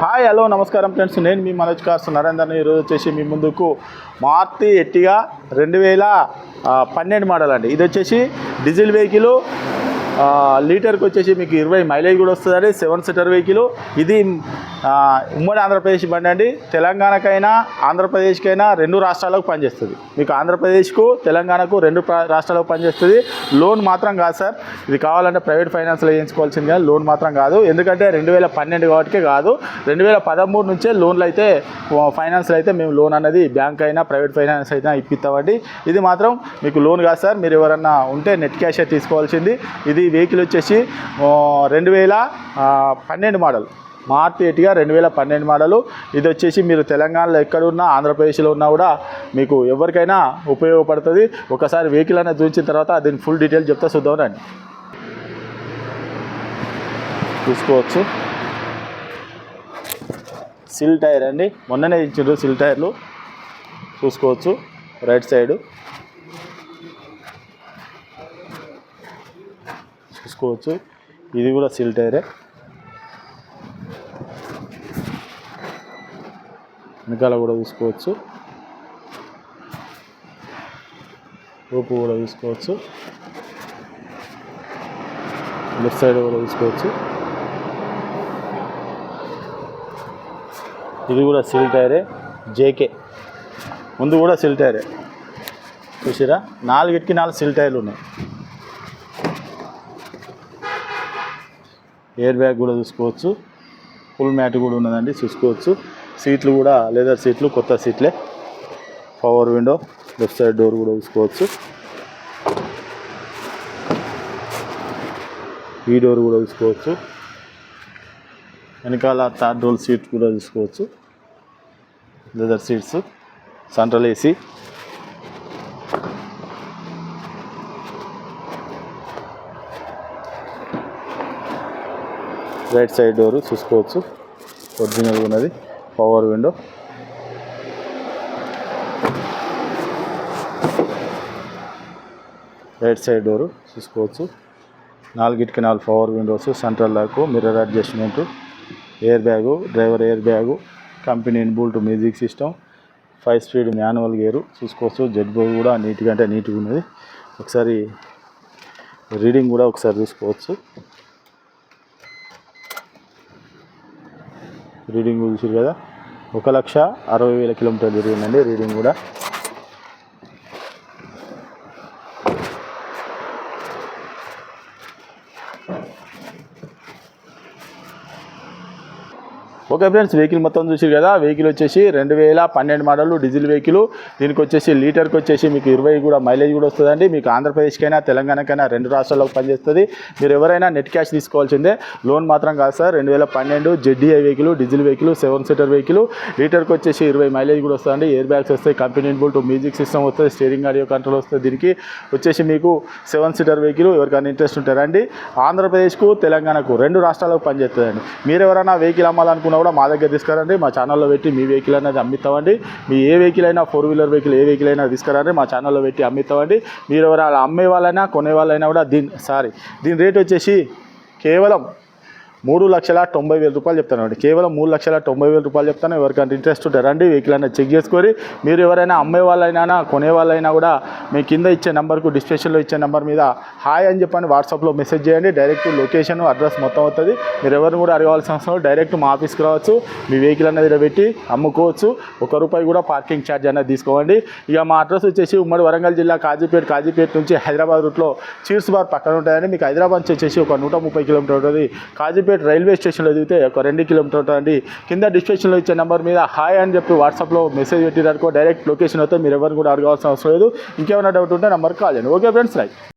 Hi hello నమస్కారం friends, నేను మీ Manoj cars నరేందర్ని. ఈరోజు వచ్చేసి మీ ముందుకు మారుతి ఎర్టిగా 2012 మోడల్ అండి. ఇది వచ్చేసి డీజిల్ వెహికల్, లీటర్కి వచ్చేసి మీకు 20 మైలేజ్ కూడా వస్తుందండి. 7 సీటర్ వెహికల్. ఇది ఉమ్మడి ఆంధ్రప్రదేశ్ బండి అండి. తెలంగాణకైనా ఆంధ్రప్రదేశ్కైనా 2 రాష్ట్రాలకు పనిచేస్తుంది. మీకు ఆంధ్రప్రదేశ్కు తెలంగాణకు 2 రాష్ట్రాలకు పనిచేస్తుంది. లోన్ మాత్రం కాదు సార్, ఇది కావాలంటే ప్రైవేట్ ఫైనాన్స్లో వేయించుకోవాల్సింది కానీ లోన్ మాత్రం కాదు. ఎందుకంటే 2012 కాబట్టికే కాదు, 2013 నుంచే లోన్లు అయితే ఫైనాన్స్లో అయితే మేము లోన్ అనేది బ్యాంక్ అయినా ప్రైవేట్ ఫైనాన్స్ అయినా ఇప్పిస్తామండి. ఇది మాత్రం మీకు లోన్ కాదు సార్. మీరు ఎవరన్నా ఉంటే నెట్ క్యాషే తీసుకోవాల్సింది. ఇది వెహికల్ వచ్చేసి 2012 మోడల్ మారుతి ఎర్టిగా 2012 మోడలు. ఇది వచ్చేసి మీరు తెలంగాణలో ఎక్కడున్నా ఆంధ్రప్రదేశ్లో ఉన్నా కూడా మీకు ఎవరికైనా ఉపయోగపడుతుంది. ఒకసారి వెహికల్ అనేది చూసిన తర్వాత దీని ఫుల్ డీటెయిల్ చెప్తా చూద్దాం రండి. చూసుకోవచ్చు, సిల్ టైర్ అండి, మొన్ననే ఇచ్చిండ్రు సిల్ టైర్లు. చూసుకోవచ్చు రైట్ సైడు, చూసుకోవచ్చు ఇది కూడా సిల్ టైరే. వెనకాల కూడా చూసుకోవచ్చు, రూపు కూడా చూసుకోవచ్చు, లెఫ్ట్ సైడ్ కూడా చూసుకోవచ్చు. ఇది కూడా సిల్ టైరే, జేకే. ముందు కూడా సిల్ టైరే, చూసిరా 4కి 4 సిల్ టైర్లు ఉన్నాయి. ఎయిర్ బ్యాగ్ కూడా చూసుకోవచ్చు, ఫుల్ మ్యాట్ కూడా ఉన్నదండి, చూసుకోవచ్చు. సీట్లు కూడా లెదర్ సీట్లు, కొత్త సీట్లే. Power window, left side door కూడా చూసుకోవచ్చు. ఈ డోర్ కూడా చూసుకోవచ్చు. వెనకాల థర్డ్ రోల్ సీట్ కూడా చూసుకోవచ్చు, leather seats, central AC. Right side door చూసుకోవచ్చు, ఒరిజినల్ ఉన్నది. Power window, right side door చూసుకోవచ్చు. 4కి 4 power windows, central lock, mirror adjustment, airbag, driver airbag, company inbuilt music system, 5 speed manual gear చూసుకోవచ్చు. జెడ్ బోర్డు కూడా నీట్గా అంటే నీట్గా ఉన్నది. ఒకసారి రీడింగ్ కూడా ఒకసారి చూసుకోవచ్చు. రీడింగ్ చూసారు కదా, 1,60,000 కిలోమీటర్లు తిరిగిందండి రీడింగ్ కూడా. ఓకే ఫ్రెండ్స్, వెహికల్ మొత్తం చూసారు కదా. వెహికల్ వచ్చేసి 2012 మోడల్ డీజిల్ వెహికల్. దీనికి వచ్చేసి లీటర్కి వచ్చేసి మీకు 20 కూడా మైలేజ్ కూడా వస్తుందండి. మీకు ఆంధ్రప్రదేశ్కైనా తెలంగాణకైనా 2 రాష్ట్రాలకు పనిచేస్తుంది. మీరు ఎవరైనా నెట్ క్యాష్ తీసుకోవాల్సిందే, లోన్ మాత్రం కాదు sir. 2012 ZDI vehicle, diesel vehicle, 7 seater vehicle. లీటర్కి వచ్చేసి 20 మైలేజ్ కూడా వస్తుందండి. ఎయిర్ బ్యాగ్స్ వస్తాయి, కంపెనీ ఇన్బుల్ట్ మ్యూజిక్ సిస్టమ్ వస్తుంది, స్టీరింగ్ ఆడియో కంట్రోల్ వస్తుంది. దీనికి వచ్చేసి మీకు 7 సీటర్ వెహికల్. ఎవరికైనా ఇంట్రెస్ట్ ఉంటారండి, ఆంధ్రప్రదేశ్కు తెలంగాణకు 2 రాష్ట్రాలకు పనిచేస్తుందండి. మీరు ఎవరైనా వెహికల్ అమ్మాలనుకున్నా కూడా మా దగ్గర తీసుకురండి, మా ఛానల్లో పెట్టి మీ వెహికల్ అనేది అమ్మిస్తామండి. మీ ఏ వెహికల్ అయినా 4 వీలర్ వెహికల్ ఏ వెహికల్ అయినా తీసుకురండి, మా ఛానల్లో పెట్టి అమ్మిస్తామండి. మీరు ఎవరైనా అమ్మే వాళ్ళైనా కొనే వాళ్ళైనా కూడా దీని రేట్ వచ్చేసి కేవలం 3,90,000 రూపాయలు చెప్తానండి. కేవలం 3,90,000 రూపాయలు చెప్తాను. ఎవరికంటే ఇంట్రెస్ట్ ఉంటే రండి, వెహికల్ అయినా చెక్ చేసుకొని. మీరు ఎవరైనా అమ్మే వాళ్ళైనా కొనే వాళ్ళైనా కూడా మీ కింద ఇచ్చే నెంబర్కు, డిస్క్రిప్షన్లో ఇచ్చే నెంబర్ మీద హాయ్ అని చెప్పండి వాట్సాప్లో మెసేజ్ చేయండి. డైరెక్ట్ లొకేషన్ అడ్రస్ మొత్తం అవుతుంది. మీరు ఎవరిని కూడా అడగాల్సిన అవసరం, డైరెక్ట్ మా ఆఫీస్కి రావచ్చు. మీ వెహికల్ అనేది పెట్టి అమ్ముకోవచ్చు. ₹1 కూడా పార్కింగ్ ఛార్జ్ అనేది తీసుకోండి. ఇక మా అడ్రస్ వచ్చేసి ఉమ్మడి వరంగల్ జిల్లా కాజీపేట నుంచి హైదరాబాద్ రూట్లో చీర్స్ బార్ పక్కన ఉంటాయండి. మీకు హైదరాబాద్ నుంచి వచ్చేసి ఒక 130 కిలోమీటర్ ఉంటుంది. కాజీపేట రైల్వే స్టేషన్లో దిగితే ఒక 2 కిలోమీటర్ ఉంటుందండి. కింద డిస్క్రిప్షన్లో ఇచ్చే నెంబర్ మీద హాయ్ అని చెప్పి వాట్సాప్లో మెసేజ్ పెట్టిరనుకో డైరెక్ట్ లొకేషన్ అయితే మీరు ఎవరిని కూడా అడగాల్సిన అవసరం లేదు. ఇంకేమైనా డౌట్ ఉంటే నెంబర్కి కాల్ చేయండి. Okay friends, right.